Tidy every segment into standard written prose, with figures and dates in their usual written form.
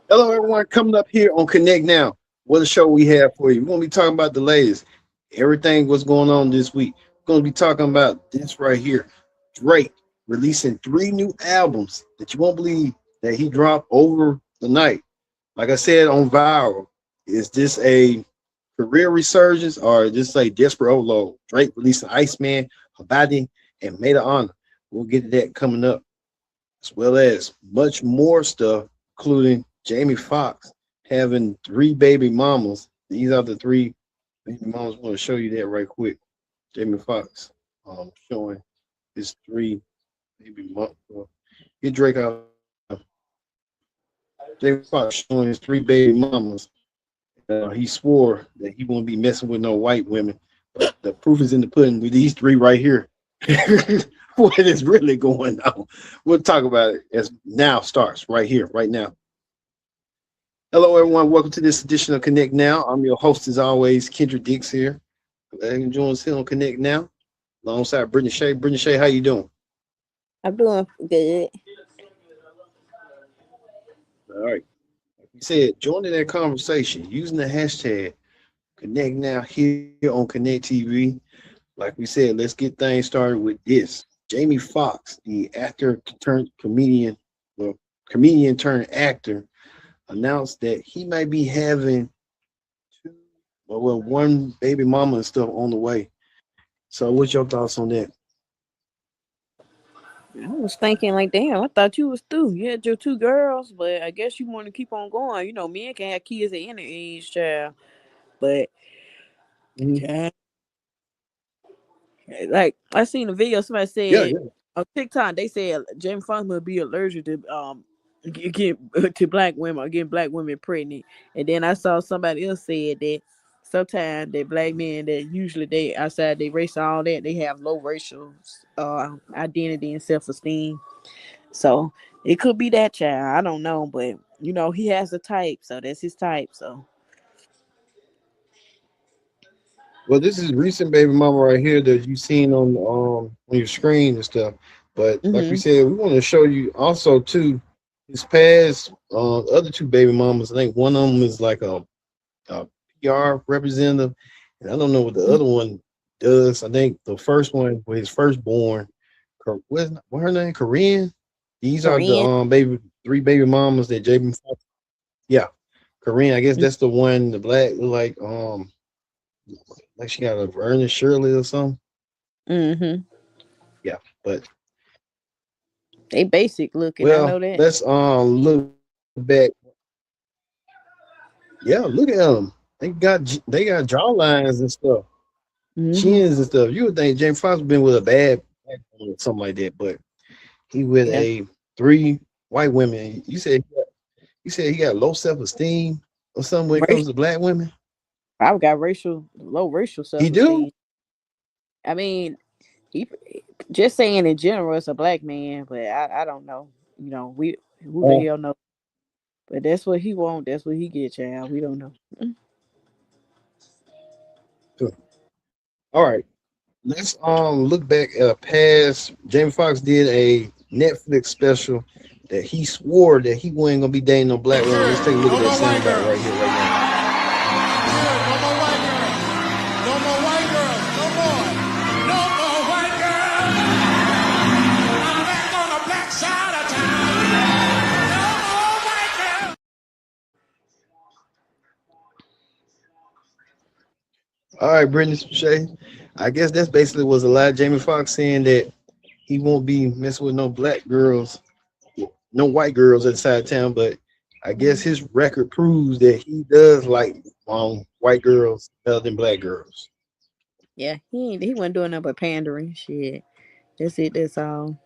Hello, everyone. Coming up here on Connect Now. What a show we have for you. We're going to be talking about the latest, everything what's going on this week. We're going to be talking about this right here. Drake releasing 3 new albums that you won't believe that he dropped over the night. Like I said on Viral, is this a career resurgence or just a desperate overload? Drake releasing Iceman, Habadi, and Made of Honor. We'll get to that coming up, as well as much more stuff, including Jamie Foxx having 3 baby mamas. These are the 3 baby mamas. I want to show you that right quick. Jamie Foxx showing his 3 baby mamas. Get Drake out. Jamie Foxx showing his 3 baby mamas. He swore that he won't be messing with no white women. But the proof is in the pudding with these 3 right here. What is really going on? We'll talk about it as now starts right here, right now. Hello, everyone. Welcome to this edition of Connect Now. I'm your host, as always, Kendra Dix here. Glad you join us here on Connect Now, alongside Brittany Shay. Brittany Shay, how you doing? I'm doing good. All right. Like we said, join in that conversation using the hashtag Connect Now here on Connect TV. Like we said, let's get things started with this. Jamie Foxx, the actor turned comedian, well, comedian turned actor, announced that he might be having 1 baby mama and stuff on the way. So, what's your thoughts on that? I was thinking like, damn, I thought you was through. You had your 2 girls, but I guess you want to keep on going. You know, men can have kids at any age, child. But Mhm. child, like I seen a video. Somebody Yeah, said yeah. on TikTok, they said Jamie Foxx would be allergic to get to black women or getting black women pregnant. And then I saw somebody else said that sometimes that black men that usually they outside they race and all that they have low racial identity and self esteem. So it could be that child. I don't know, but you know he has a type, so that's his type. So Well, this is recent baby mama right here that you seen on your screen and stuff. But like we hmm said, we want to show you also too his past other 2 baby mamas. I think one of them is like a PR representative, and I don't know what the other one does. I think the first one with his firstborn, what her name? Korean. These are the Korean. 3 baby mamas that Jamie Foxx. Yeah, Korean. I guess that's the one. The black like she got a Ernest Shirley or something. Mm-hmm. Yeah, but They basic looking. I well, know that. let's look back. Yeah, look at them. They got jawlines and stuff, Mm-hmm. chins and stuff. You would think James Fox been with a bad black woman or something like that, but he with Yeah. a 3 white women. You said he got low self esteem or something when it comes Racial. to black women. I've got low racial He self do. esteem. I mean, he just saying in general, it's a black man, but I don't know. You know, we who the Oh, hell know? But that's what he want. That's what he get, child. We don't know. good. All right. Let's look back at a past. Jamie Foxx did a Netflix special that he swore that he wasn't gonna be dating no black woman. Let's take a look at that soundbite right here, right now. No more white girls. No more white girls. No more. No more white girls. I'm back on the black side of town. No more white girls. All right, Brittany Shay. I guess that's basically was a lie. Jamie Foxx saying that he won't be messing with no black girls, no white girls inside town. But I guess his record proves that he does like white girls better than black girls. Yeah, he wasn't doing nothing but pandering. Shit. That's it. That's all.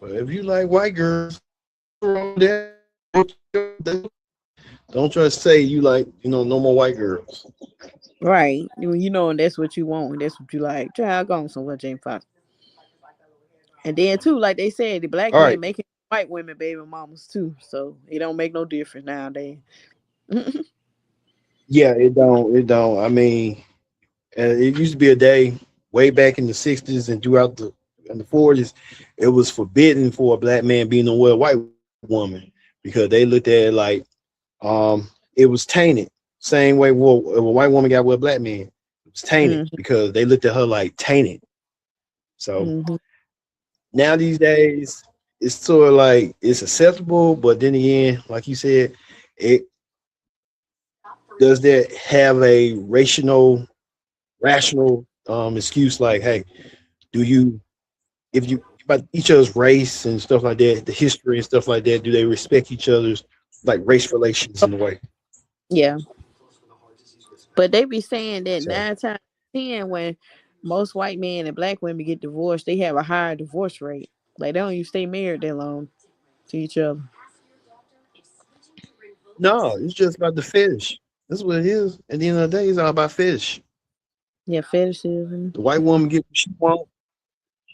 But if you like white girls, wrong with that. Don't try to say you like no more white girls. Right. You know, and that's what you want. And that's what you like. Child, go on somewhere, James Fox. And then too, like they said, the black All men right. making white women baby mamas too. So it don't make no difference nowadays. Yeah, it don't. It don't. I mean, it used to be a day. way back in the 60s and throughout the 40s, it was forbidden for a black man being with a white woman because they looked at it like it was tainted. Same way, well, if a white woman got with a black man, it was tainted Mm-hmm. because they looked at her like tainted. So Mm-hmm. now these days, it's sort of like it's acceptable, but then again, like you said, it does that have a rational excuse like, hey, do you if you about each other's race and stuff like that, the history and stuff like that, do they respect each other's like race relations in a way? Yeah, but they be saying that So 9 times 10 when most white men and black women get divorced, they have a higher divorce rate. Like they don't even stay married that long to each other. no, it's just about the fetish. That's what it is. At the end of the day, it's all about fetish. Yeah, fetishism. The white woman get what she want.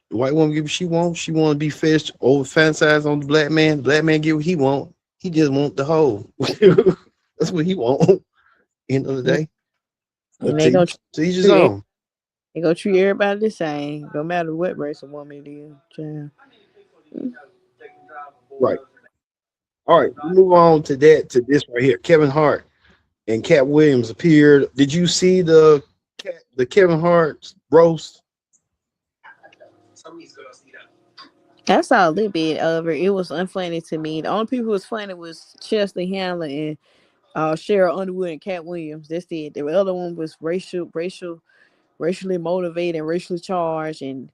The white woman get what she wants. She want to be fetched over fantasized on the black man. The black man get what he want. He just want the hoe. That's what he want. End of the day. And But to each his own. they go treat everybody the same, no matter what race of woman it is. Child. Right. All right. We move on to this right here. Kevin Hart and Katt Williams appeared. Did you see the Kevin Hart roast? I saw a little bit of it. It was unfunny to me. The only people who was funny was Chelsea Handler and Cheryl Underwood and Katt Williams. That's it. The other one was racially motivated and racially charged. And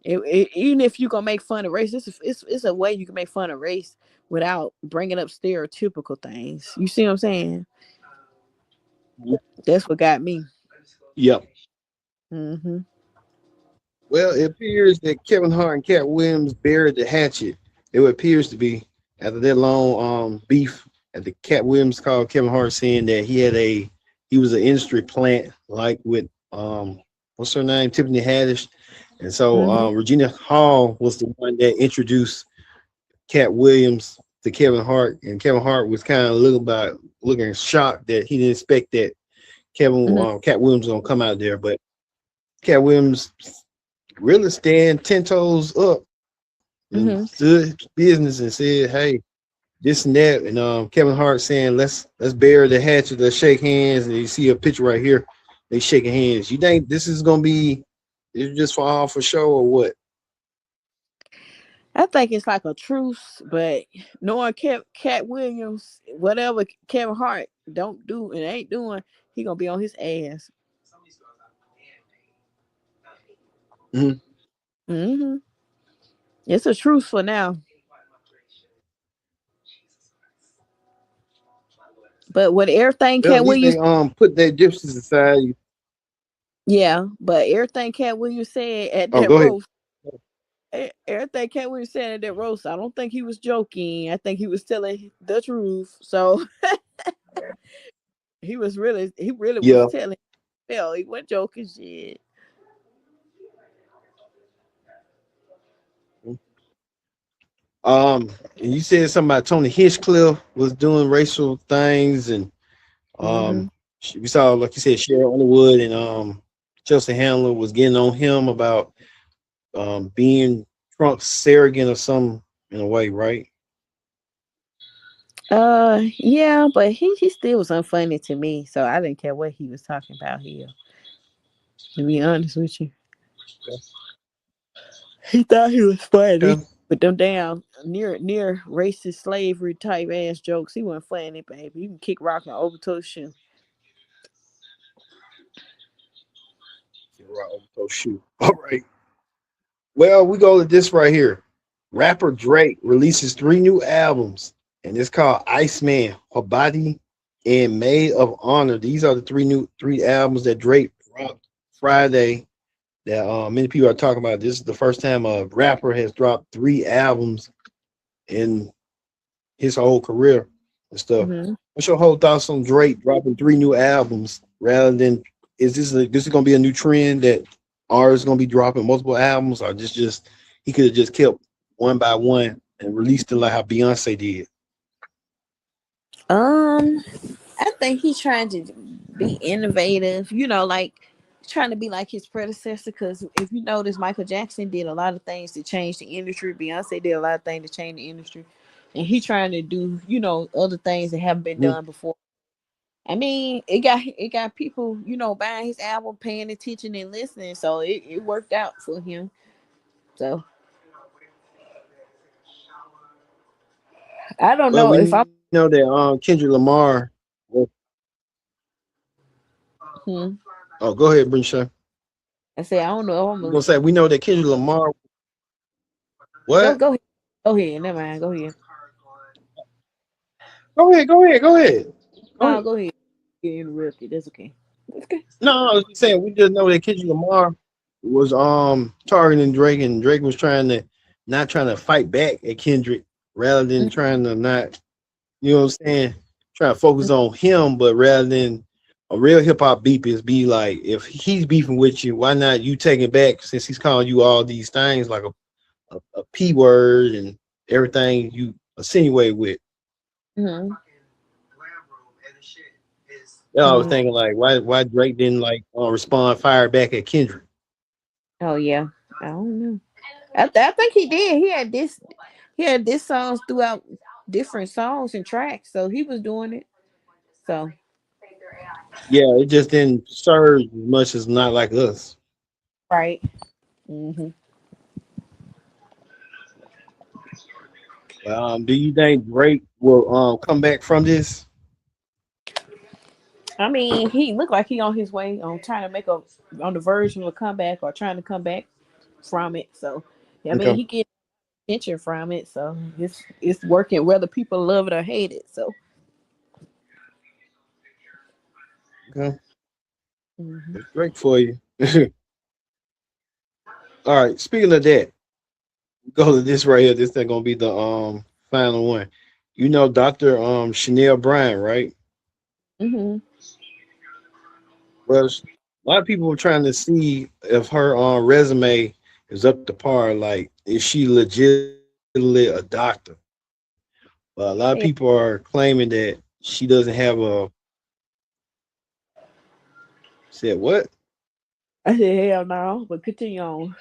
even if you gonna make fun of race, it's a way you can make fun of race without bringing up stereotypical things. You see what I'm saying? That's what got me. Yep. Mm-hmm. Well, it appears that Kevin Hart and Katt Williams buried the hatchet. It appears to be after that long beef. At the Katt Williams called Kevin Hart saying that he was an industry plant like with what's her name, Tiffany Haddish, and so Mm-hmm. Regina Hall was the one that introduced Katt Williams to Kevin Hart, and Kevin Hart was kind of looking shocked that he didn't expect that Mm-hmm. Katt Williams was gonna come out there, but Katt Williams really stand 10 toes up and Mm-hmm. stood business and said, hey, this and that. And Kevin Hart saying, let's bury the hatchet, let's shake hands. And you see a picture right here, they shaking hands. You think this is gonna be just for all for show or what? I think it's like a truce, but knowing Cat Williams, whatever Kevin Hart don't do and ain't doing, he gonna be on his ass. Mhm. Mm-hmm. It's a truce for now. But with everything Well, at Cat least they Williams, put their differences aside. yeah, but everything Cat Williams said at Oh, that go ahead. roast, everything Cat Williams said at that roast, I don't think he was joking. I think he was telling the truth. So he really was Yeah. telling. Hell, he wasn't joking shit. And you said something about Tony Hinchcliffe was doing racial things, and Mm-hmm. we saw, like you said, Cheryl Underwood and Chelsea Handler was getting on him about being Trump's surrogate or some in a way, right? Yeah, but he still was unfunny to me, so I didn't care what he was talking about here. To be honest with you, he thought he was funny, Okay. but them damn near racist slavery type ass jokes, he wasn't funny, baby. You can kick rock and overtoast shoe. Right. Oh shoot. All right. Well, we go to this right here. Rapper Drake releases 3 new albums, and it's called Iceman, Her Body, and Maid of Honor. These are the three albums that Drake dropped Friday that many people are talking about. This is the first time a rapper has dropped 3 albums in his whole career and stuff. Mm-hmm. What's your whole thoughts on Drake dropping 3 new albums rather than this is gonna be a new trend that artists gonna be dropping multiple albums, or just he could have just kept one by one and released it like how Beyonce did? I think he's trying to be innovative. You know, like trying to be like his predecessor. Because if you notice, Michael Jackson did a lot of things to change the industry. Beyonce did a lot of things to change the industry, and he trying to do other things that haven't been Mhm. done before. I mean, it got people buying his album, paying attention and listening. So it worked out for him. So I don't Well, know we if know I'm. that Kendrick Lamar. Well, Hmm, oh, go ahead, Brittany Shay. I say I don't know. We're gonna say we know that Kendrick Lamar. Go What? go ahead. Go ahead. Never mind. Go ahead. Go ahead. Go ahead. Go ahead. Go No, ahead. go ahead. Get interrupted. That's okay. That's okay. No, I was just saying we just know that Kendrick Lamar was targeting Drake, and Drake was trying to not trying to fight back at Kendrick, rather than trying to not, you know what I'm saying, trying to focus on him, but rather than a real hip hop beef is be like, if he's beefing with you, why not you take it back, since he's calling you all these things like a p word and everything you insinuate with. Mm-hmm. Yeah, I was Mm-hmm. thinking like, why Drake didn't like respond fire back at Kendrick. Oh yeah. I don't know. I think he did. He had this songs throughout different songs and tracks, so he was doing it. So Yeah, it just didn't serve as much as not like us. right. Hmm. Do you think Drake will come back from this? I mean, he looked like he on his way on trying to make a on the verge of a comeback or trying to come back from it. So I mean, Okay. he get attention from it. So it's working whether people love it or hate it. So Okay. hmm. That's Drake for you. All right. Speaking of that, go to this right here. This is gonna be the final one. You know Dr. Chanel Bryan, right? Hmm. Well, a lot of people were trying to see if her resume is up to par. Like, is she legitimately a doctor? But a lot of people are claiming that she doesn't have a said what? I said hell no, but continue on.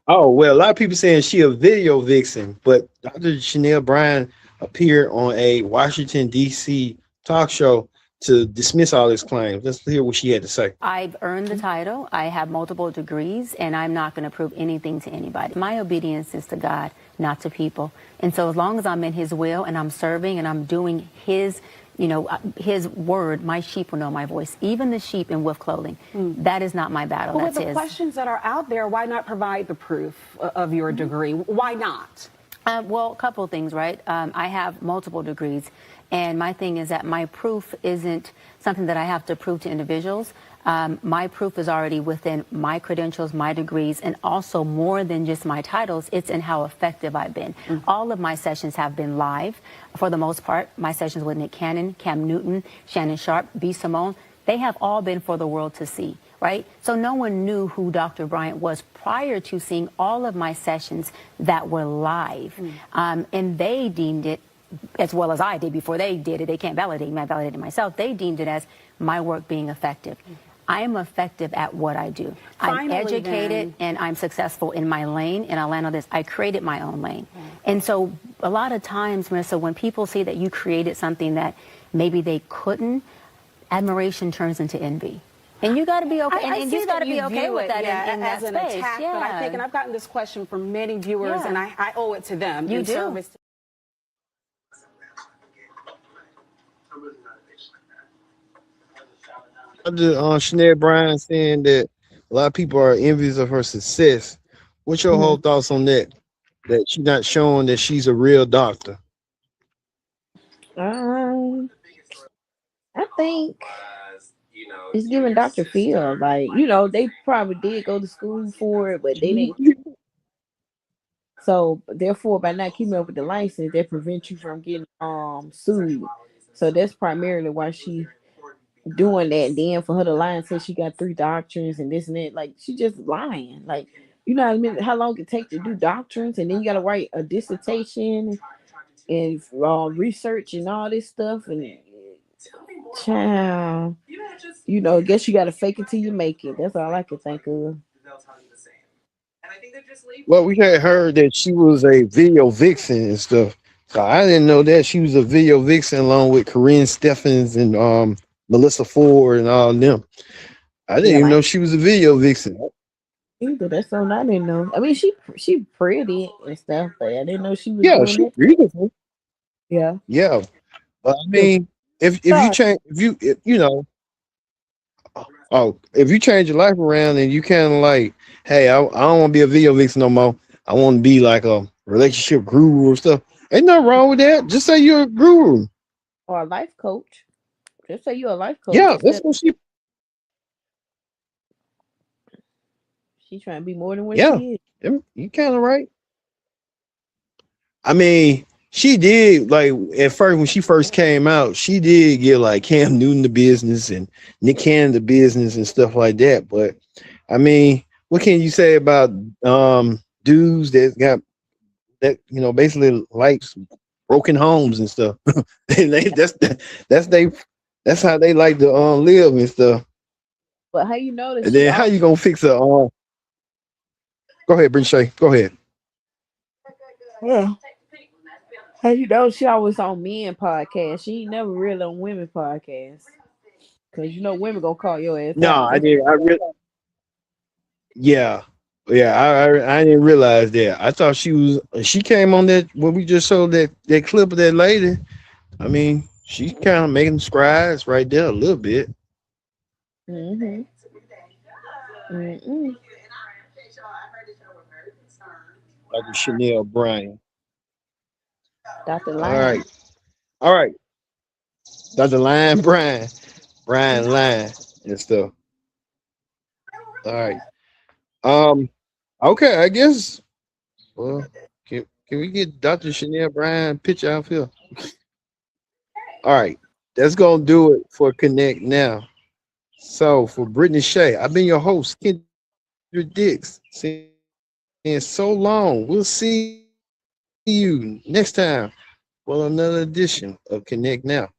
Oh well, a lot of people saying she a video vixen, but Dr. Chanel Bryan appeared on a Washington D.C. talk show to dismiss all his claims. Let's hear what she had to say. I've earned the title. I have multiple degrees, and I'm not going to prove anything to anybody. My obedience is to God, not to people. And so as long as I'm in his will and I'm serving and I'm doing his, his word, my sheep will know my voice. Even the sheep in wolf clothing. That is not my battle. But with That's the his. questions that are out there, why not provide the proof of your degree? Why not? Well, a couple of things, right? I have multiple degrees, and my thing is that my proof isn't something that I have to prove to individuals. My proof is already within my credentials, my degrees, and also more than just my titles, it's in how effective I've been. All of my sessions have been live, for the most part. My sessions with Nick Cannon, Cam Newton, Shannon Sharp, B. Simone, they have all been for the world to see. Right? So no one knew who Dr. Bryant was prior to seeing all of my sessions that were live. And they deemed it, as well as I did before they did it, they can't validate me, I validated myself, they deemed it as my work being effective. I am effective at what I do. I'm educated and I'm successful in my lane, and I'll land on this. I created my own lane. And so a lot of times, Marissa, when people see that you created something that maybe they couldn't, admiration turns into envy. And you got to be okay, and you got to be okay with that in that as an space. attack, Yeah. but I think, and I've gotten this question from many viewers, and I owe it to them. You in do. Service Chanel Bryan saying that a lot of people are envious of her success. What's your Hmm. whole thoughts on that? That she's not showing that she's a real doctor. Um, I think it's giving Dr. Phil like they probably did go to school for it, but they didn't. So therefore, by not keeping up with the license, that prevents you from getting sued. So that's primarily why she doing that. And then for her to lie and say she got 3 doctrines and this and that, like she just lying. Like what I mean? How long it take to do doctrines, and then you got to write a dissertation and research and all this stuff, and Child. You know, I guess you gotta fake it till you make it. That's all I can think of. Well, we had heard that she was a video vixen and stuff. So I didn't know that she was a video vixen along with Corinne Steffens and Melissa Ford and all them. I didn't Yeah, even like know she was a video vixen. either. That's something I didn't know. I mean, she pretty and stuff, but I didn't know she was Yeah, doing she's that. beautiful. Yeah. Yeah, but I The mean, if you star. change, if you know, oh, if you change your life around and you kind of like, hey, I don't want to be a video vixen no more. I want to be like a relationship guru or stuff. Ain't nothing wrong with that. Just say you're a guru. Or a life coach. Just say you're a life coach Yeah, that's instead of what she. she trying to be more than what Yeah, she is. you kind of right. I mean, she did like at first when she first came out, she did get like Cam Newton the business and Nick Cannon the business and stuff like that. But I mean, what can you say about dudes that got that basically likes broken homes and stuff? That's they that's how they like to live and stuff. But how you notice And she then how all you gonna fix a go ahead, Brittany Shay. Go ahead. yeah. How you know she always on men podcast. She ain't never really on women podcast. Cause you know women gonna call your ass No, out. I didn't. I really Yeah, yeah. I didn't realize that. I thought she came on that when we just showed that clip of that lady. I mean, she's kind of making strides right there a little bit. Mm-hmm. Mm-mm. Like a Chanel Bryan. Dr. All Line. right, all right. Dr. Lion Brian Line and stuff. All right. Um. Okay, I guess. Well, can we get Dr. Chanel Bryan picture out here? All right, that's gonna do it for Connect now. So for Brittany Shay, I've been your host, Kendra Dix. Saying so long. We'll see you next time for another edition of Connect Now.